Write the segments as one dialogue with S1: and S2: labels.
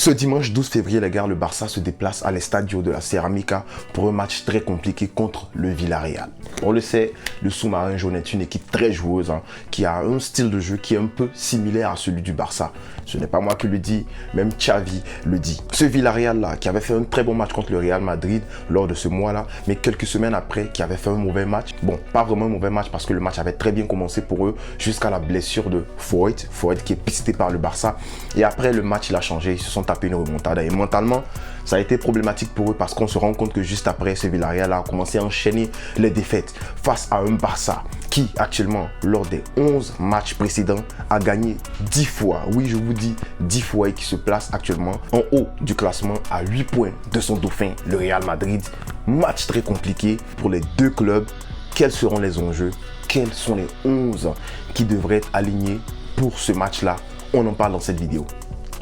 S1: Ce dimanche 12 février, les gars, le Barça se déplace à l'Estadio de la Ceramica pour un match très compliqué contre le Villarreal. On le sait, le sous-marin jaune est une équipe très joueuse qui a un style de jeu qui est un peu similaire à celui du Barça. Ce n'est pas moi qui le dis, même Xavi le dit. Ce Villarreal-là, qui avait fait un très bon match contre le Real Madrid lors de ce mois-là, mais quelques semaines après, qui avait fait un mauvais match. Bon, pas vraiment un mauvais match parce que le match avait très bien commencé pour eux jusqu'à la blessure de Foyt qui est pisté par le Barça. Et après le match, il a changé, ils se sont tapés une remontada. Et mentalement, ça a été problématique pour eux parce qu'on se rend compte que juste après, ce Villarreal a commencé à enchaîner les défaites face à un Barça qui, actuellement, lors des 11 matchs précédents, a gagné 10 fois. Oui, je vous dis 10 fois et qui se place actuellement en haut du classement à 8 points de son dauphin, le Real Madrid. Match très compliqué pour les deux clubs. Quels seront les enjeux? Quels sont les 11 qui devraient être alignés pour ce match-là? On en parle dans cette vidéo.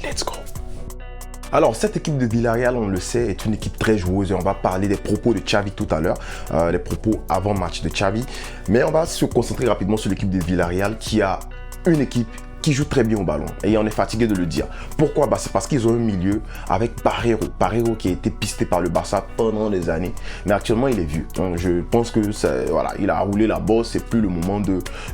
S1: Let's go! Alors, cette équipe de Villarreal, on le sait, est une équipe très joueuse et on va parler des propos de Xavi tout à l'heure, les propos avant-match de Xavi. Mais on va se concentrer rapidement sur l'équipe de Villarreal qui a une équipe qui joue très bien au ballon et on est fatigué de le dire. Pourquoi? C'est parce qu'ils ont un milieu avec Parreiro qui a été pisté par le Barça pendant des années, mais actuellement il est vieux. Donc je pense que voilà, il a roulé la bosse, c'est plus le moment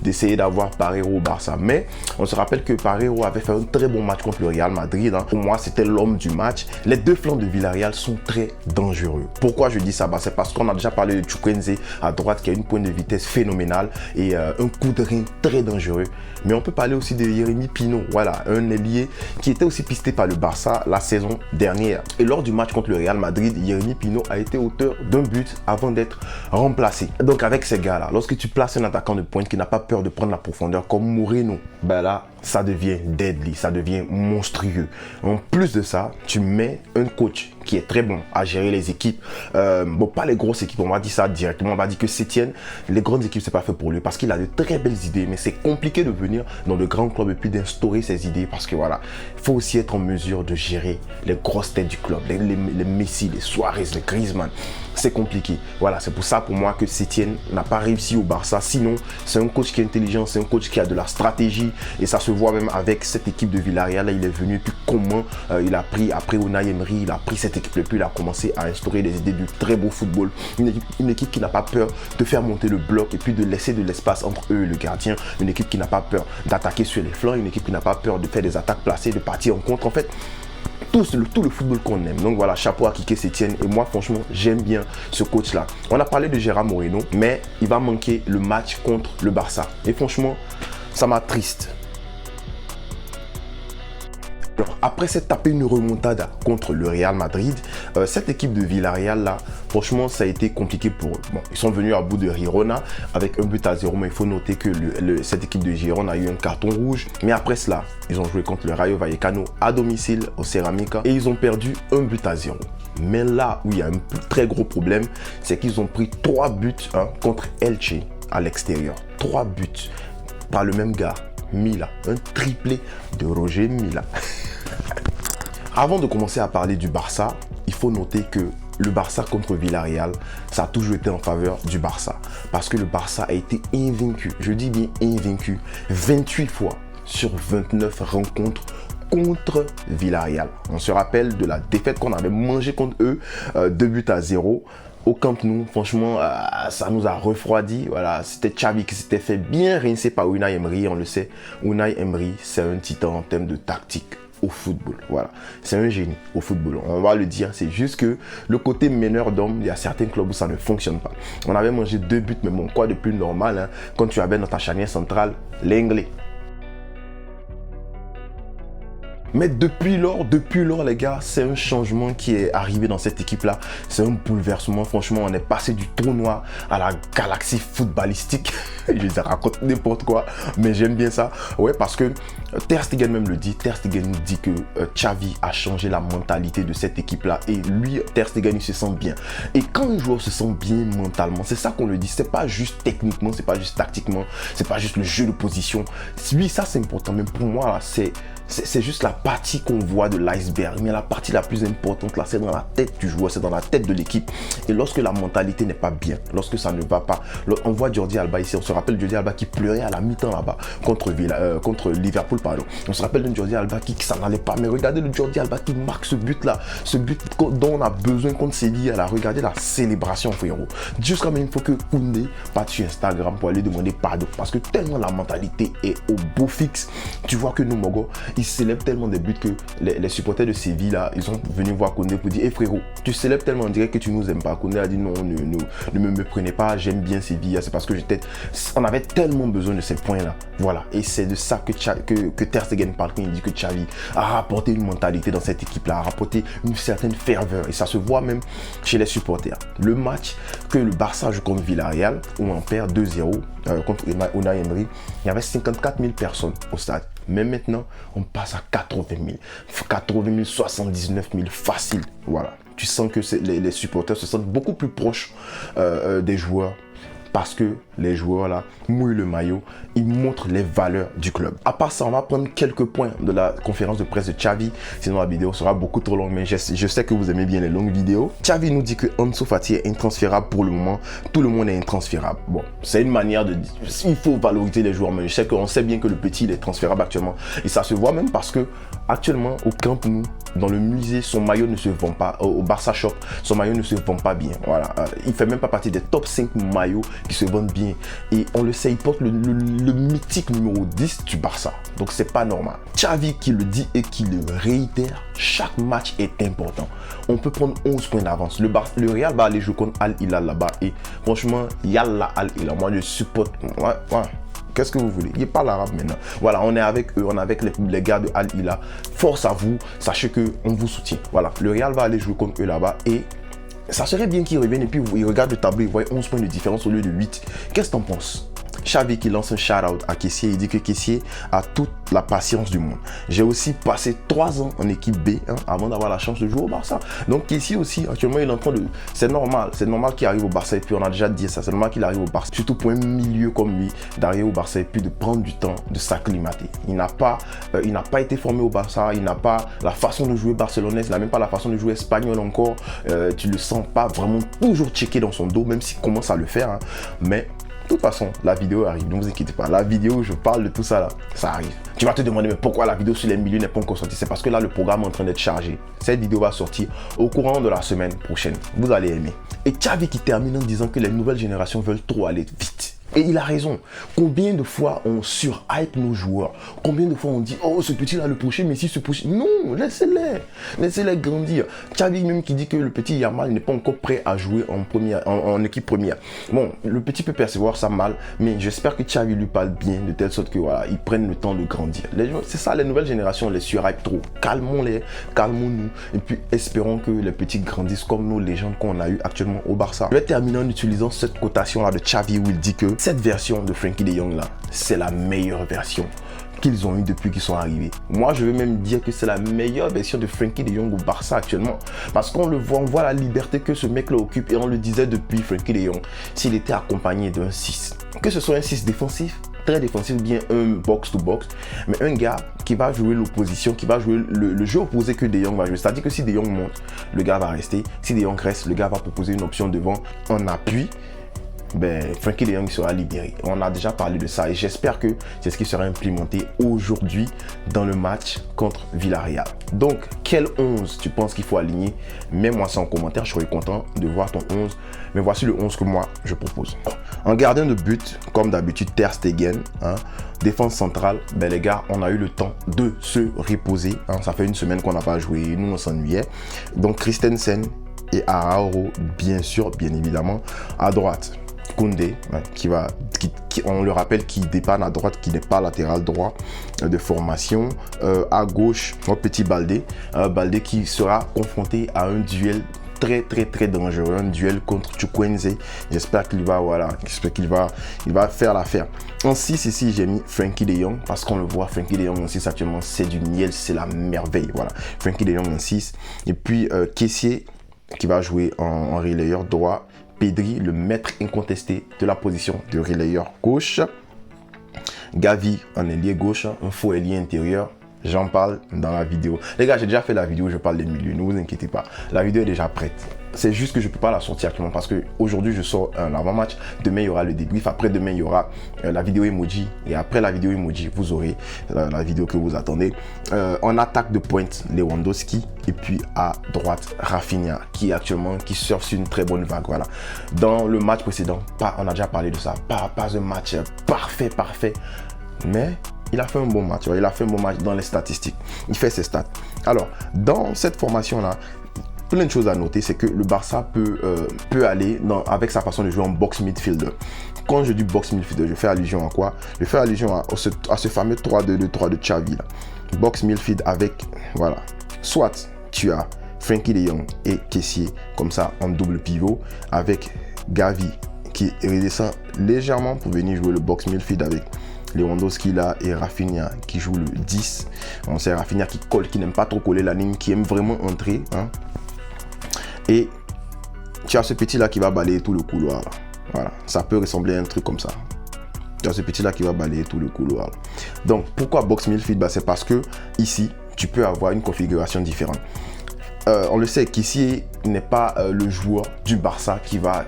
S1: d'essayer d'avoir Parreiro au Barça. Mais on se rappelle que Parreiro avait fait un très bon match contre le Real Madrid. Pour moi, c'était l'homme du match. Les deux flancs de Villarreal sont très dangereux. Pourquoi je dis ça? C'est parce qu'on a déjà parlé de Chukwueze à droite qui a une pointe de vitesse phénoménale et un coup de rein très dangereux. Mais on peut parler aussi de Yeremy Pino, voilà, un ailier qui était aussi pisté par le Barça la saison dernière. Et lors du match contre le Real Madrid, Yeremy Pino a été auteur d'un but avant d'être remplacé. Donc avec ces gars-là, lorsque tu places un attaquant de pointe qui n'a pas peur de prendre la profondeur comme Moreno, là, ça devient deadly, ça devient monstrueux. En plus de ça, tu mets un coach qui est très bon à gérer les équipes. Bon, pas les grosses équipes, on va dire ça directement. On va dire que Sétienne, les grandes équipes, c'est pas fait pour lui parce qu'il a de très belles idées, mais c'est compliqué de venir dans de grands clubs et puis d'instaurer ses idées parce que voilà, il faut aussi être en mesure de gérer les grosses têtes du club, les Messi, les Suarez, les Griezmann. C'est compliqué. Voilà, c'est pour ça pour moi que Sétienne n'a pas réussi au Barça. Sinon, c'est un coach qui est intelligent, c'est un coach qui a de la stratégie et ça se voit même avec cette équipe de Villarreal. Là, il est venu et puis comment il a pris, après Unai Emery, il a pris cette équipe et puis il a commencé à instaurer des idées du très beau football. Une équipe qui n'a pas peur de faire monter le bloc et puis de laisser de l'espace entre eux et le gardien. Une équipe qui n'a pas peur d'attaquer sur les flancs, une équipe qui n'a pas peur de faire des attaques placées, de partir en contre. En fait, tout le football qu'on aime. Donc voilà, chapeau à Quique Sétienne. Et moi, franchement, j'aime bien ce coach-là. On a parlé de Gérard Moreno, mais il va manquer le match contre le Barça. Et franchement, ça m'attriste. Alors, après s'être tapé une remontada contre le Real Madrid, cette équipe de Villarreal là, franchement, ça a été compliqué pour eux. Bon, ils sont venus à bout de Girona avec un but à 0, mais il faut noter que cette équipe de Girona a eu un carton rouge. Mais après cela, ils ont joué contre le Rayo Vallecano à domicile au Ceramica et ils ont perdu un but à 0. Mais là où il y a un très gros problème, c'est qu'ils ont pris 3 buts contre Elche à l'extérieur. 3 buts par le même gars, Mila, un triplé de Roger Mila. Avant de commencer à parler du Barça, il faut noter que le Barça contre Villarreal, ça a toujours été en faveur du Barça. Parce que le Barça a été invaincu, je dis bien invaincu, 28 fois sur 29 rencontres contre Villarreal. On se rappelle de la défaite qu'on avait mangée contre eux, 2 buts à 0. Au Camp Nou, franchement, ça nous a refroidi. Voilà, c'était Xavi qui s'était fait bien rincer par Unai Emery. On le sait, Unai Emery, c'est un titan en termes de tactique au football. Voilà, c'est un génie au football. On va le dire, c'est juste que le côté meneur d'homme, il y a certains clubs où ça ne fonctionne pas. On avait mangé 2 buts, mais bon, quoi de plus normal quand tu avais dans ta charnière centrale l'anglais. Mais depuis lors, les gars, c'est un changement qui est arrivé dans cette équipe-là. C'est un bouleversement. Franchement, on est passé du trou noir à la galaxie footballistique. Je raconte n'importe quoi, mais j'aime bien ça. Ouais, parce que Ter Stegen même le dit. Ter Stegen dit que Xavi a changé la mentalité de cette équipe-là. Et lui, Ter Stegen, il se sent bien. Et quand un joueur se sent bien mentalement, c'est ça qu'on le dit. C'est pas juste techniquement, c'est pas juste tactiquement, c'est pas juste le jeu de position. Oui, ça c'est important. Mais pour moi, là, c'est juste la partie qu'on voit de l'iceberg. Mais la partie la plus importante là, c'est dans la tête du joueur, c'est dans la tête de l'équipe. Et lorsque la mentalité n'est pas bien, lorsque ça ne va pas, on voit Jordi Alba ici, on se rappelle Jordi Alba qui pleurait à la mi-temps là-bas contre Liverpool, pardon. On se rappelle d'un Jordi Alba qui ça n'allait pas. Mais regardez le Jordi Alba qui marque ce but là, ce but dont on a besoin contre Séville. Là, regardez la célébration, frérot. Jusqu'à même il faut que Koundé parte sur Instagram pour aller demander pardon. Parce que tellement la mentalité est au beau fixe. Tu vois que nous, Mogo, ils célèbrent tellement des buts que les supporters de Séville, là, ils sont venus voir Koundé pour dire, frérot, tu célèbres tellement, on dirait que tu nous aimes pas. Koundé a dit, non, ne me prenez pas, j'aime bien Séville. C'est parce que on avait tellement besoin de ces points-là. Voilà. Et c'est de ça que Ter Stegen parle quand il dit que Xavi a rapporté une mentalité dans cette équipe-là, a rapporté une certaine ferveur. Et ça se voit même chez les supporters. Le match que le Barça joue contre Villarreal, où on perd 2-0 contre Unai Emery, il y avait 54 000 personnes au stade. Mais maintenant, on passe à 80 000, 79 000, facile. Voilà. Tu sens que les supporters se sentent beaucoup plus proches des joueurs. Parce que les joueurs là mouillent le maillot, ils montrent les valeurs du club. À part ça, on va prendre quelques points de la conférence de presse de Xavi. Sinon la vidéo sera beaucoup trop longue, mais je sais que vous aimez bien les longues vidéos. Xavi nous dit que Ansu Fati est intransférable pour le moment. Tout le monde est intransférable. Bon, c'est une manière de dire. Il faut valoriser les joueurs, mais je sais qu'on sait bien que le petit il est transférable actuellement. Et ça se voit même parce que actuellement au Camp Nou, dans le musée, son maillot ne se vend pas. Au Barça Shop, son maillot ne se vend pas bien. Voilà, il fait même pas partie des top 5 maillots qui se vendent bien. Et on le sait, il porte le mythique numéro 10 du Barça. Donc c'est pas normal. Xavi qui le dit et qui le réitère, chaque match est important. On peut prendre 11 points d'avance. Le Real va aller jouer contre Al Hilal là-bas. Et franchement, Yallah Al Hilal. Moi je supporte. Ouais. Qu'est-ce que vous voulez? Il parle arabe maintenant. Voilà, on est avec eux, on est avec les gars de Al Hilal. Force à vous, sachez qu'on vous soutient. Voilà, le Real va aller jouer contre eux là-bas et ça serait bien qu'ils reviennent et puis ils regardent le tableau, ils voient 11 points de différence au lieu de 8. Qu'est-ce que t'en penses? Xavi qui lance un shout-out à Kessié, il dit que Kessié a toute la patience du monde. J'ai aussi passé 3 ans en équipe B avant d'avoir la chance de jouer au Barça. Donc Kessié aussi, actuellement, il est en train de... C'est normal qu'il arrive au Barça et puis on a déjà dit ça, c'est normal qu'il arrive au Barça. Surtout pour un milieu comme lui, d'arriver au Barça et puis de prendre du temps, de s'acclimater. Il n'a pas été formé au Barça, il n'a pas la façon de jouer barcelonaise, il n'a même pas la façon de jouer espagnol encore. Tu le sens pas vraiment toujours checké dans son dos, même s'il commence à le faire. Mais de toute façon, la vidéo arrive, ne vous inquiétez pas. La vidéo où je parle de tout ça là, ça arrive. Tu vas te demander mais pourquoi la vidéo sur les milieux n'est pas encore sortie? C'est parce que là, le programme est en train d'être chargé. Cette vidéo va sortir au courant de la semaine prochaine. Vous allez aimer. Et Xavi qui termine en disant que les nouvelles générations veulent trop aller vite. Et il a raison. Combien de fois on surhype nos joueurs? Combien de fois on dit, oh, ce petit-là, le prochain Messi, ce prochain... Non, laissez-les grandir. Xavi même qui dit que le petit Yamal n'est pas encore prêt à jouer en équipe première. Bon, le petit peut percevoir ça mal, mais j'espère que Xavi lui parle bien, de telle sorte que voilà, ils prennent le temps de grandir. C'est ça, les nouvelles générations, on les surhype trop. Calmons-les, calmons-nous, et puis espérons que les petits grandissent comme nos légendes qu'on a eu actuellement au Barça. Je vais terminer en utilisant cette cotation-là de Xavi où il dit que cette version de Frenkie de Jong là, c'est la meilleure version qu'ils ont eu depuis qu'ils sont arrivés. Moi, je vais même dire que c'est la meilleure version de Frenkie de Jong au Barça actuellement. Parce qu'on le voit, on voit la liberté que ce mec-là occupe et on le disait depuis Frenkie de Jong, s'il était accompagné d'un 6. Que ce soit un 6 défensif, très défensif, bien un box-to-box, mais un gars qui va jouer l'opposition, qui va jouer le jeu opposé que De Jong va jouer. C'est-à-dire que si De Jong monte, le gars va rester. Si De Jong reste, le gars va proposer une option devant en appui. Frenkie de Jong sera libéré. On a déjà parlé de ça et j'espère que c'est ce qui sera implémenté aujourd'hui dans le match contre Villarreal. Donc, quel 11 tu penses qu'il faut aligner? Mets-moi ça en commentaire, je serai content de voir ton 11. Mais voici le 11 que moi, je propose. En gardien de but, comme d'habitude, Ter Stegen. Défense centrale, les gars, on a eu le temps de se reposer. Ça fait une semaine qu'on n'a pas joué, nous on s'ennuyait. Donc, Christensen et Araújo, bien sûr, bien évidemment. À droite, Koundé, on le rappelle, qui dépanne à droite, qui n'est pas latéral droit de formation. À gauche, notre petit Baldé. Baldé qui sera confronté à un duel très dangereux, un duel contre Chukwueze. J'espère qu'il va, il va faire l'affaire. En 6 ici, j'ai mis Frenkie de Jong parce qu'on le voit, Frenkie de Jong en 6 actuellement, c'est du miel, c'est la merveille. Voilà, Frenkie de Jong en 6. Et puis Kessié qui va jouer en relayeur droit. Pedri, le maître incontesté de la position de relayeur gauche. Gavi en ailier gauche, un faux ailier intérieur. J'en parle dans la vidéo. Les gars, j'ai déjà fait la vidéo, je parle des milieux, ne vous inquiétez pas. La vidéo est déjà prête. C'est juste que je ne peux pas la sortir actuellement parce qu'aujourd'hui, je sors un avant-match. Demain, il y aura le débrief. Après, demain, il y aura la vidéo emoji. Et après la vidéo emoji, vous aurez la vidéo que vous attendez. En attaque de pointe, Lewandowski. Et puis à droite, Rafinha, qui surfe sur une très bonne vague. Voilà. Dans le match précédent, on a déjà parlé de ça. Pas un match parfait. Mais il a fait un bon match. Il a fait un bon match dans les statistiques. Il fait ses stats. Alors, dans cette formation-là, plein de choses à noter, c'est que le Barça peut aller avec sa façon de jouer en box midfielder. Quand je dis box midfielder, je fais allusion à quoi? Je fais allusion à ce fameux 3-2-2-3 de Xavi là. Box midfield avec, voilà, soit tu as Frenkie de Jong et Kessié comme ça en double pivot, avec Gavi qui redescend légèrement pour venir jouer le box midfield avec Lewandowski là et Rafinha qui joue le 10. On sait Rafinha qui colle, qui n'aime pas trop coller la ligne, qui aime vraiment entrer, hein. Et tu as ce petit là qui va balayer tout le couloir là. Voilà, ça peut ressembler à un truc comme ça. Tu as ce petit là qui va balayer tout le couloir là. Donc pourquoi box midfield? C'est parce que ici tu peux avoir une configuration différente. On le sait qu'ici n'est pas le joueur du Barça qui va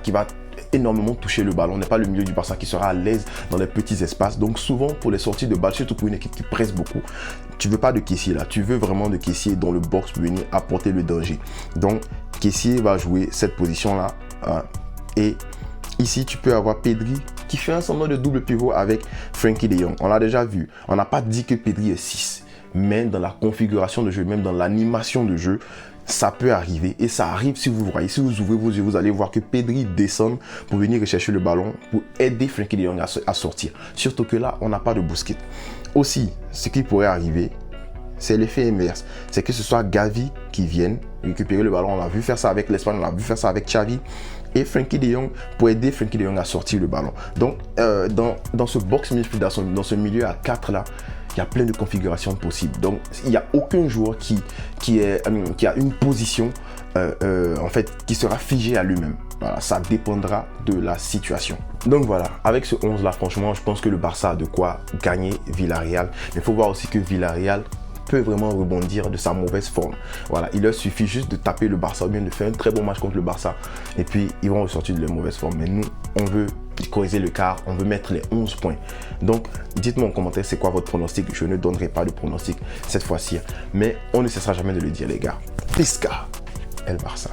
S1: énormément toucher le ballon, n'est pas le milieu du Barça qui sera à l'aise dans les petits espaces. Donc souvent pour les sorties de balle, surtout pour une équipe qui presse beaucoup, tu veux pas de caissier là, tu veux vraiment de caissier dans le box pour venir apporter le danger. Donc Kessié va jouer cette position là, hein. Et ici tu peux avoir Pedri qui fait un semblant de double pivot avec Frenkie de Jong. On l'a déjà vu, on n'a pas dit que Pedri est 6, mais dans la configuration de jeu, même dans l'animation de jeu, ça peut arriver. Et ça arrive si vous voyez, si vous ouvrez vos yeux, vous allez voir que Pedri descend pour venir rechercher le ballon, pour aider Frenkie de Jong à sortir. Surtout que là, on n'a pas de Busquets. Aussi, ce qui pourrait arriver, c'est l'effet inverse. C'est que ce soit Gavi qui vienne récupérer le ballon. On a vu faire ça avec l'Espagne, on a vu faire ça avec Xavi. Et Frenkie de Jong pour aider Frenkie de Jong à sortir le ballon. Donc, dans ce box midfield, dans ce milieu à 4 là, il y a plein de configurations possibles. Donc, il n'y a aucun joueur qui a une position en fait, qui sera figée à lui-même. Voilà, ça dépendra de la situation. Donc voilà, avec ce 11 là, franchement, je pense que le Barça a de quoi gagner Villarreal. Mais il faut voir aussi que Villarreal peut vraiment rebondir de sa mauvaise forme. Voilà, il leur suffit juste de taper le Barça ou bien de faire un très bon match contre le Barça et puis ils vont ressortir de leur mauvaise forme. Mais nous, on veut corriger le quart, on veut mettre les 11 points. Donc, dites-moi en commentaire c'est quoi votre pronostic. Je ne donnerai pas de pronostic cette fois-ci, mais on ne cessera jamais de le dire les gars. Pisca El Barça.